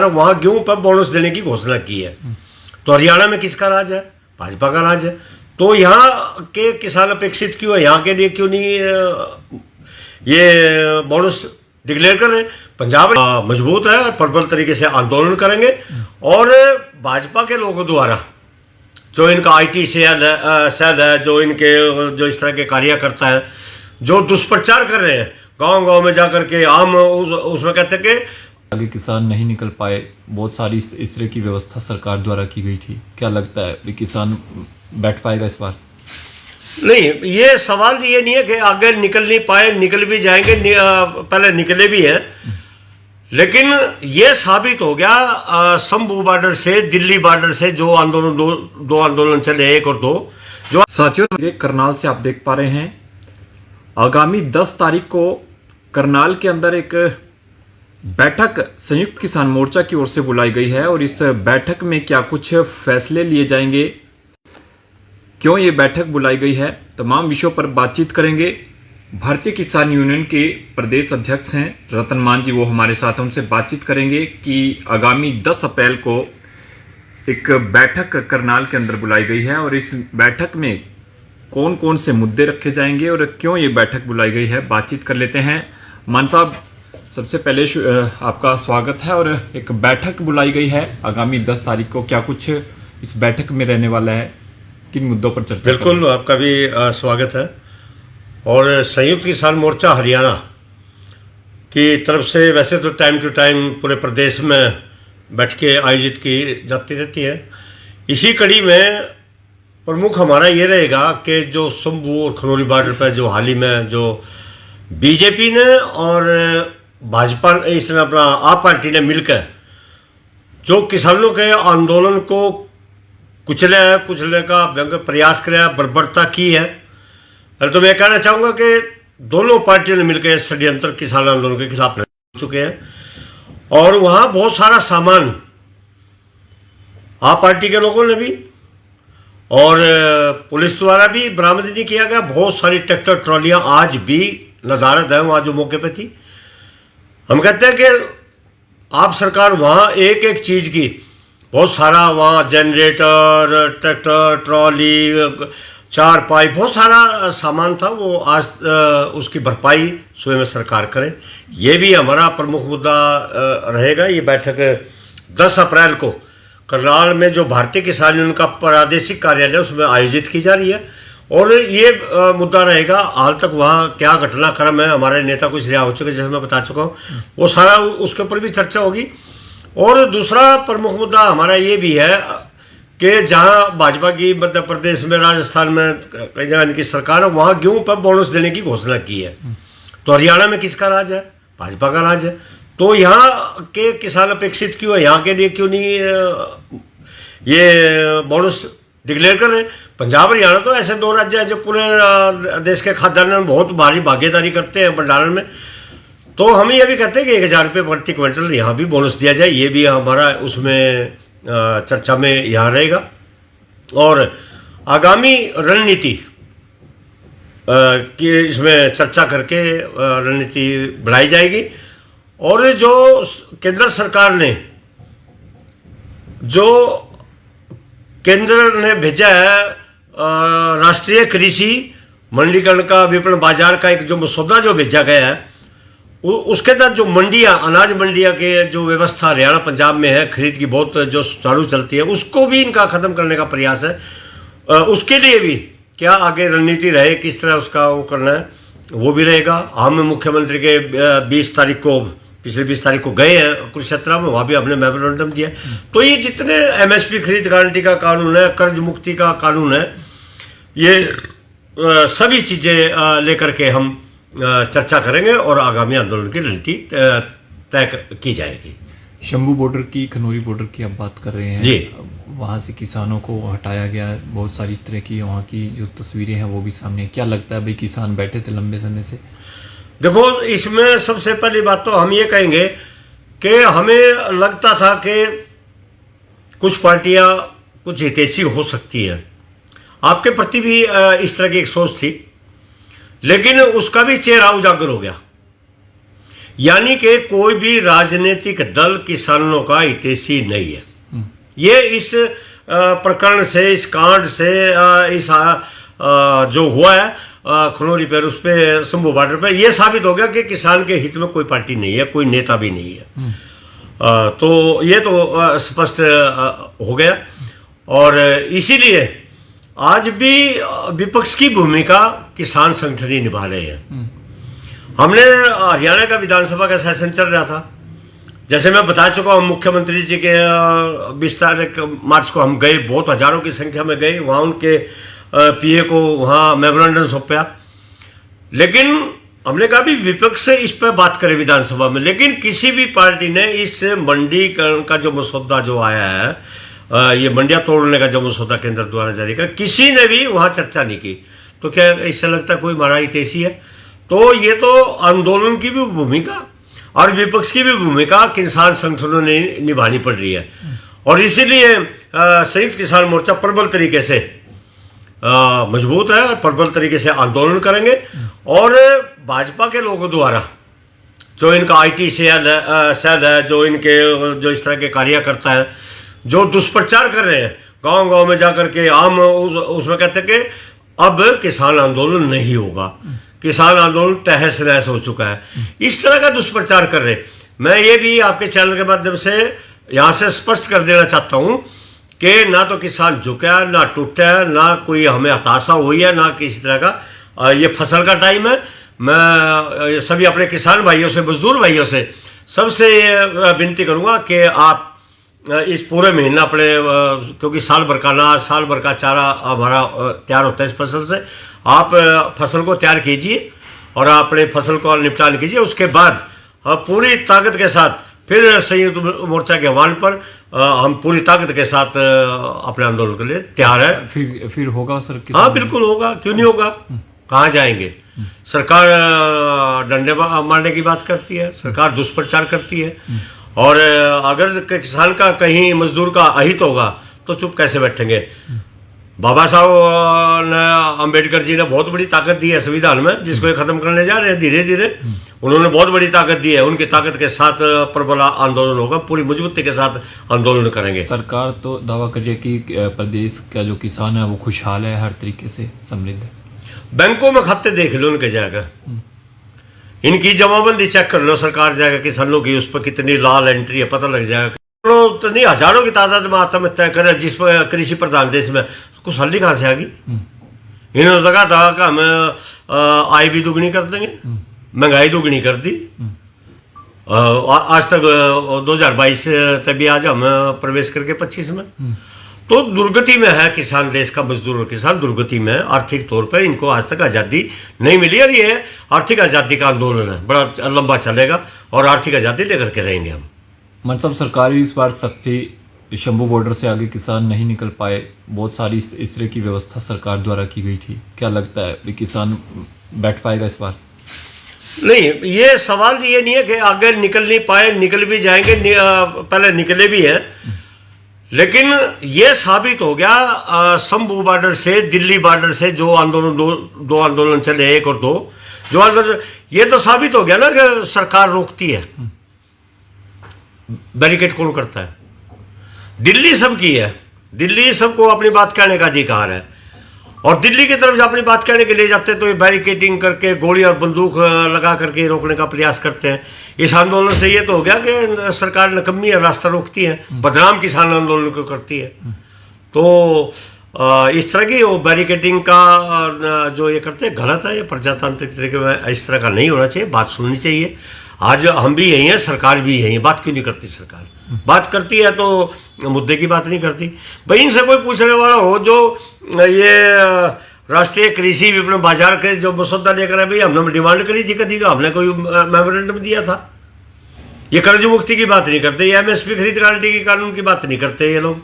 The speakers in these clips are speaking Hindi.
वहां गेहूं पर बोनस देने की घोषणा की है। तो हरियाणा में किसका राज है? भाजपा का राज है। तो यहाँ के किसान अपेक्षित क्यों है? यहाँ के लिए क्यों नहीं ये बोनस डिक्लेयर कर रहे? पंजाब मजबूत है, प्रबल तरीके से आंदोलन करेंगे और भाजपा के लोगों द्वारा जो इनका आईटी सेल है, जो इस तरह के कार्यकर्ता है, जो दुष्प्रचार कर रहे हैं गांव-गांव में जाकर के, हम उसमें कहते हैं कि आगे किसान नहीं निकल पाए, बहुत सारी इस तरह की व्यवस्था सरकार द्वारा की गई थी। क्या लगता है कि किसान बैठ पाएगा इस बार? नहीं, ये सवाल ये नहीं है कि आगे निकल नहीं पाए, निकल भी जाएंगे, पहले निकले भी हैं। लेकिन ये साबित हो गया शंभू बॉर्डर से, दिल्ली बॉर्डर से जो आंदोलन दो आंदोलन चले, 1 और 2, जो साथियों करनाल से आप देख पा रहे हैं, आगामी 10 तारीख को करनाल के अंदर एक बैठक संयुक्त किसान मोर्चा की ओर से बुलाई गई है और इस बैठक में क्या कुछ फैसले लिए जाएंगे, क्यों ये बैठक बुलाई गई है, तमाम विषयों पर बातचीत करेंगे। भारतीय किसान यूनियन के प्रदेश अध्यक्ष हैं रतन मान जी, वो हमारे साथ हैं, उनसे बातचीत करेंगे कि आगामी 10 अप्रैल को एक बैठक करनाल के अंदर बुलाई गई है और इस बैठक में कौन कौन से मुद्दे रखे जाएंगे और क्यों ये बैठक बुलाई गई है। बातचीत कर लेते हैं। मान साहब, सबसे पहले आपका स्वागत है। और एक बैठक बुलाई गई है आगामी 10 तारीख को, क्या कुछ इस बैठक में रहने वाला है, किन मुद्दों पर चर्चा? बिल्कुल, आपका भी स्वागत है। और संयुक्त किसान मोर्चा हरियाणा की तरफ से वैसे तो टाइम टू टाइम पूरे प्रदेश में बैठकें आयोजित की जाती रहती है। इसी कड़ी में प्रमुख हमारा ये रहेगा कि जो शंभू और खनौरी बॉर्डर पर जो हाल ही में जो बीजेपी ने और भाजपा, इसने अपना आप पार्टी ने मिलकर जो किसानों के आंदोलन को कुचले का व्यंग्य प्रयास किया, बर्बरता की है। तो मैं कहना चाहूँगा कि दोनों पार्टियों ने मिलकर षड्यंत्र किसान आंदोलन के खिलाफ लड़ चुके हैं और वहाँ बहुत सारा सामान आप पार्टी के लोगों ने भी और पुलिस द्वारा भी बरामद नहीं किया गया। बहुत सारी ट्रैक्टर ट्रॉलियाँ आज भी नदारद है वहाँ जो मौके पर थी। हम कहते हैं कि आप सरकार वहाँ एक एक चीज़ की बहुत सारा, वहाँ जनरेटर, ट्रैक्टर ट्रॉली, चारपाई, बहुत सारा सामान था, वो आज उसकी भरपाई स्वयं सरकार करे। ये भी हमारा प्रमुख मुद्दा रहेगा। ये बैठक 10 अप्रैल को करनाल में जो भारतीय किसान यूनियन का प्रादेशिक कार्यालय उसमें आयोजित की जा रही है और ये मुद्दा रहेगा। हाल तक वहाँ क्या घटनाक्रम है, हमारे नेता कुछ रिहा हो चुके जैसे मैं बता चुका हूँ, वो सारा उसके ऊपर भी चर्चा होगी। और दूसरा प्रमुख मुद्दा हमारा ये भी है कि जहाँ भाजपा की मध्य प्रदेश में, राजस्थान में, कई जगह इनकी सरकार है, वहाँ गेहूं पर बोनस देने की घोषणा की है। तो हरियाणा में किसका राज है? भाजपा का राज है। तो यहाँ के किसान अपेक्षित क्यों है? यहाँ के लिए क्यों नहीं ये बोनस डिक्लेयर कर रहे? पंजाब हरियाणा तो ऐसे 2 राज्य हैं जो पूरे देश के खाद्यान्न में बहुत भारी भागीदारी करते हैं भंडारण में। तो हम ये भी कहते हैं कि 1000 रुपये प्रति क्विंटल यहाँ भी बोनस दिया जाए। ये भी हमारा उसमें चर्चा में यहाँ रहेगा। और आगामी रणनीति की इसमें चर्चा करके रणनीति बढ़ाई जाएगी। और जो केंद्र सरकार ने, जो केंद्र ने भेजा है राष्ट्रीय कृषि मंडीकरण का, विपणन बाजार का एक जो मसौदा जो भेजा गया है, उसके तहत जो मंडियाँ, अनाज मंडियाँ के जो व्यवस्था हरियाणा पंजाब में है, खरीद की बहुत जो सुचारू चलती है, उसको भी इनका ख़त्म करने का प्रयास है। उसके लिए भी क्या आगे रणनीति रहे, किस तरह उसका वो करना है, वो भी रहेगा। हम मुख्यमंत्री के 20 तारीख को, पिछले 20 तारीख को गए हैं कुरुक्षेत्र में, वहाँ भी हमने मेमोरेंडम दिया। तो ये जितने MSP खरीद गारंटी का कानून है, कर्ज मुक्ति का कानून है, ये सभी चीज़ें लेकर के हम चर्चा करेंगे और आगामी आंदोलन की रणनीति तय की जाएगी। शंभू बॉर्डर की, खनौरी बॉर्डर की आप बात कर रहे हैं जी। वहाँ से किसानों को हटाया गया, बहुत सारी इस तरह की वहाँ की जो तस्वीरें हैं वो भी सामने। क्या लगता है भाई, किसान बैठे थे लंबे समय से? देखो, इसमें सबसे पहली बात तो हम ये कहेंगे कि हमें लगता था कि कुछ पार्टियां कुछ हितैषी हो सकती है, आपके प्रति भी इस तरह की एक सोच थी, लेकिन उसका भी चेहरा उजागर हो गया यानी कि कोई भी राजनीतिक दल किसानों का हितैषी नहीं है। ये इस प्रकरण से, इस कांड से, इस जो हुआ है खनौरी पर, उस पर शंभू बॉर्डर पर, यह साबित हो गया कि किसान के हित में कोई पार्टी नहीं है, कोई नेता भी नहीं है। तो ये तो स्पष्ट हो गया। और इसीलिए आज भी विपक्ष की भूमिका किसान संगठन ही निभा रहे हैं। हमने हरियाणा का विधानसभा का सेशन चल रहा था, जैसे मैं बता चुका हूँ, मुख्यमंत्री जी के 20 तारीख मार्च को हम गए, बहुत हजारों की संख्या में गए, वहाँ उनके पीए को वहाँ मेमोरेंडम सौंपा। लेकिन हमने कहा भी विपक्ष से इस पर बात करें विधानसभा में, लेकिन किसी भी पार्टी ने इस मंडीकरण का जो मसौदा जो आया है, ये मंडियाँ तोड़ने का जो मसौदा केंद्र द्वारा जारी का, किसी ने भी वहाँ चर्चा नहीं की। तो क्या इससे लगता कोई हमारा हितैषी है? तो ये तो आंदोलन की भी भूमिका और विपक्ष की भी भूमिका किसान संगठनों ने निभानी पड़ रही है। और इसीलिए संयुक्त किसान मोर्चा प्रबल तरीके से मजबूत है, प्रबल तरीके से आंदोलन करेंगे। और भाजपा के लोगों द्वारा जो इनका आईटी सेल है, जो इनके जो इस तरह के कार्यकर्ता है, जो दुष्प्रचार कर रहे हैं गांव गांव में जाकर के, हम उसमें कहते हैं कि अब किसान आंदोलन नहीं होगा, किसान आंदोलन तहस नहस हो चुका है, इस तरह का दुष्प्रचार कर रहे। मैं ये भी आपके चैनल के माध्यम से यहाँ से स्पष्ट कर देना चाहता हूँ कि ना तो किसान झुका है, ना टूटा है, ना कोई हमें हताशा हुई है, ना किसी तरह का। ये फसल का टाइम है। मैं सभी अपने किसान भाइयों से, मजदूर भाइयों से, सबसे विनती करूँगा कि आप इस पूरे महीना अपने, क्योंकि साल भर का अनाज, साल भर का चारा हमारा तैयार होता है इस फसल से, आप फसल को तैयार कीजिए और अपने फसल को निपटान कीजिए। उसके बाद पूरी ताकत के साथ फिर संयुक्त मोर्चा के आह्वान पर हम पूरी ताकत के साथ अपने आंदोलन के लिए तैयार है। फिर होगा सर? हाँ बिल्कुल होगा, क्यों नहीं होगा। कहाँ जाएंगे? सरकार डंडे मारने की बात करती है, सरकार दुष्प्रचार करती है, और अगर किसान का, कहीं मजदूर का अहित होगा तो चुप कैसे बैठेंगे? बाबा साहब ने, अम्बेडकर जी ने बहुत बड़ी ताकत दी है संविधान में, जिसको ये खत्म करने जा रहे हैं धीरे धीरे। उन्होंने बहुत बड़ी ताकत दी है, उनकी ताकत के साथ प्रबल आंदोलन होगा, पूरी मजबूती के साथ आंदोलन करेंगे। सरकार तो दावा कर रही है कि प्रदेश का जो किसान है वो खुशहाल है, हर तरीके से समृद्ध है। बैंकों में खाते देख लो उनके जाएगा, इनकी जमाबंदी चेक कर लो, सरकार जाएगा किसानों की, उस पर कितनी लाल एंट्री है पता लग जाएगा। तो नहीं, हजारों की तादाद में आत्महत्या करे जिस पर कृषि प्रधान देश में, कुछ हल्दी कहाँ से आ गई? इन्होंने कहा था कि हम आय भी दुगनी कर देंगे, महंगाई दुगनी कर दी। आज तक 2022 तक भी आज हम प्रवेश करके 25 में, तो दुर्गति में है किसान, देश का मजदूर और किसान दुर्गति में है आर्थिक तौर पे। इनको आज तक आज़ादी नहीं मिली, और ये आर्थिक आज़ादी का आंदोलन है, बड़ा लंबा चलेगा और आर्थिक आज़ादी लेकर के रहेंगे हम। मतलब सरकार भी इस बार सख्ती, शंभू बॉर्डर से आगे किसान नहीं निकल पाए, बहुत सारी इस तरह की व्यवस्था सरकार द्वारा की गई थी। क्या लगता है कि किसान बैठ पाएगा इस बार? नहीं, ये सवाल ये नहीं है कि आगे निकल नहीं पाए, निकल भी जाएंगे, पहले निकले भी हैं। लेकिन ये साबित हो गया शंभू बॉर्डर से, दिल्ली बॉर्डर से जो आंदोलन, दो आंदोलन चले, 1 और 2, जो आंदोलन, ये तो साबित हो गया ना कि सरकार रोकती है, बैरिकेड कौन करता है? दिल्ली सबकी है, दिल्ली सबको अपनी बात कहने का अधिकार है, और दिल्ली की तरफ अपनी बात कहने के लिए जाते तो ये बैरिकेडिंग करके, गोली और बंदूक लगा करके रोकने का प्रयास करते हैं। इस आंदोलन से ये तो हो गया कि सरकार नकम्मी है, रास्ता रोकती है, बदनाम किसान आंदोलन को करती है। तो इस तरह की वो बैरिकेडिंग का जो ये करते हैं गलत है, ये प्रजातांत्रिक तरीके में इस तरह का नहीं होना चाहिए, बात सुननी चाहिए। आज हम भी यही हैं, सरकार भी यही है, बात क्यों नहीं करती सरकार? बात करती है तो मुद्दे की बात नहीं करती। भाई इनसे कोई पूछने वाला हो, जो ये राष्ट्रीय कृषि विपणन बाजार के जो मसौदा लेकर है, भाई हमने डिमांड करी थी, कभी का हमने कोई मेमोरेंडम दिया था। ये कर्ज मुक्ति की बात नहीं करते, ये एमएसपी खरीद गारंटी की कानून की बात नहीं करते ये लोग।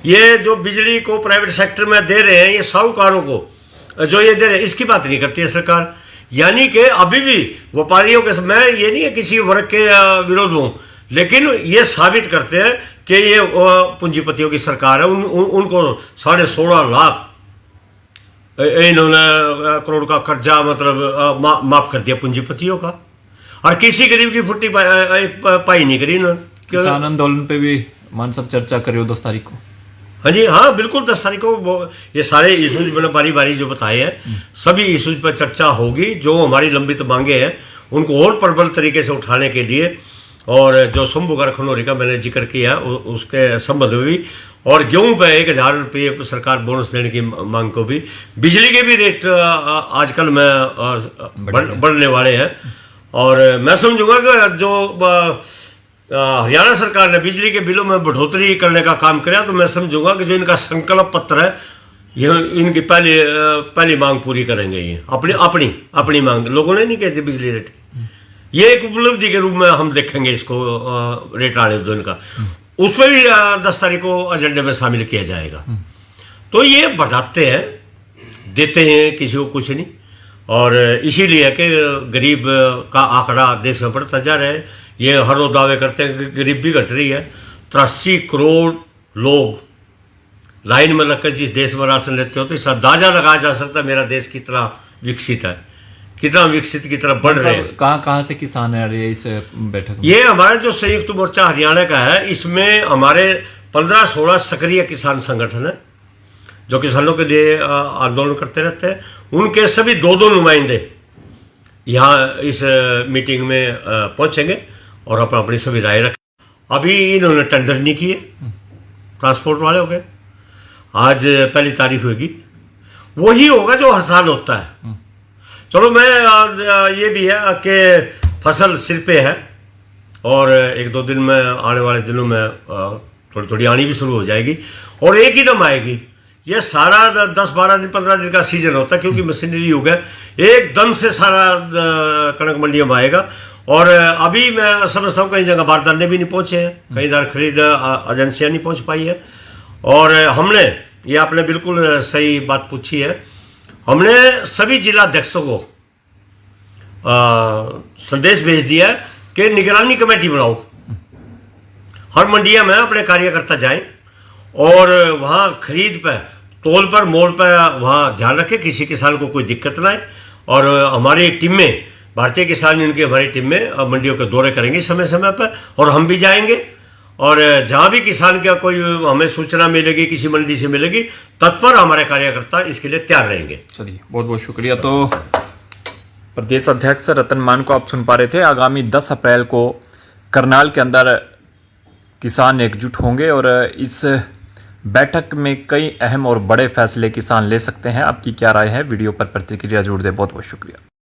ये जो बिजली को प्राइवेट सेक्टर में दे रहे हैं, ये साहूकारों को जो ये दे रहे हैं, इसकी बात नहीं करती है सरकार। यानी कि अभी भी व्यापारियों के, मैं ये नहीं है किसी वर्ग के विरोध हूँ, लेकिन ये साबित करते हैं कि ये पूंजीपतियों की सरकार है। उनको 16.5 लाख इन्होंने करोड़ का कर्जा मतलब माफ कर दिया पूंजीपतियों का। और किसी गरीब की फुट्टी पाई नहीं करी इन्होंने। किसान आंदोलन पे भी मान सब चर्चा करे 10 तारीख को। हाँ जी, हाँ बिल्कुल 10 तारीख को ये सारे इशूज मैंने बारी बारी जो बताए हैं सभी इशूज पर चर्चा होगी। जो हमारी लंबित मांगे हैं उनको और प्रबल तरीके से उठाने के लिए, और जो शंभूगढ़ खनौरी का मैंने जिक्र किया उसके संबंध में भी, और गेहूं पे 1000 रुपये सरकार बोनस देने की मांग को भी, बिजली के भी रेट आजकल में बढ़ने वाले हैं। और मैं समझूंगा कि जो हरियाणा सरकार ने बिजली के बिलों में बढ़ोतरी करने का काम किया, तो मैं समझूंगा कि जो इनका संकल्प पत्र है यह इनकी पहली मांग पूरी करेंगे। ये अपनी मांग लोगों ने नहीं कहती बिजली रेट की, ये एक उपलब्धि के रूप में हम देखेंगे इसको, रेट आने दो इनका, उसमें भी 10 तारीख को एजेंडे में शामिल किया जाएगा। तो ये बढ़ाते हैं, देते हैं किसी को कुछ नहीं, और इसीलिए कि गरीब का आंकड़ा देश में बढ़ता जा रहा है। ये हर रोज दावे करते हैं कि गरीबी घट रही है। 83 करोड़ लोग लाइन में लगकर जिस देश में राशन लेते हो, तो इसका अंदाजा लगाया जा सकता है मेरा देश कितना विकसित है, कितना विकसित की तरफ बढ़ रहे हैं। कहाँ से किसान आ रहे हैं इस बैठक में? ये हमारा जो संयुक्त मोर्चा हरियाणा का है, इसमें हमारे 15-16 सक्रिय किसान संगठन है जो किसानों के लिए आंदोलन करते रहते हैं। उनके सभी 2-2 नुमाइंदे यहाँ इस मीटिंग में पहुँचेंगे और अपनी सभी राय रखें। अभी इन्होंने टेंडर नहीं किए ट्रांसपोर्ट वाले हो गए, आज पहली तारीख होगी, वही होगा जो हर साल होता है। चलो मैं ये भी है कि फसल सिर पे है और 1-2 दिन में, आने वाले दिनों में थोड़ी थोड़ी आनी भी शुरू हो जाएगी और एक ही दम आएगी। ये सारा 10-12 दिन 15 दिन का सीजन होता है, क्योंकि मशीनरी युग है, एकदम से सारा कणक मंडियों में आएगा। और अभी मैं समझता हूँ कई जगह बारदाने भी नहीं पहुँचे हैं, कई इधर खरीद एजेंसियाँ नहीं पहुँच पाई है। और हमने, ये आपने बिल्कुल सही बात पूछी है, हमने सभी जिला अध्यक्षों को संदेश भेज दिया कि निगरानी कमेटी बनाओ, हर मंडिया में अपने कार्यकर्ता जाएं और वहाँ खरीद पर, तोल पर, मोल पर वहाँ ध्यान रखें, किसी किसान को कोई दिक्कत ना आए। और हमारी टीम में, भारतीय किसान यूनियन की हमारी टीम में मंडियों के दौरे करेंगे समय समय पर, और हम भी जाएंगे। और जहाँ भी किसान का कोई हमें सूचना मिलेगी, किसी मंडी से मिलेगी, तत्पर हमारे कार्यकर्ता इसके लिए तैयार रहेंगे। चलिए, बहुत बहुत शुक्रिया। तो प्रदेश अध्यक्ष रतन मान को आप सुन पा रहे थे। आगामी 10 अप्रैल को करनाल के अंदर किसान एकजुट होंगे और इस बैठक में कई अहम और बड़े फैसले किसान ले सकते हैं। आपकी क्या राय है? वीडियो पर प्रतिक्रिया जरूर दें। बहुत बहुत शुक्रिया।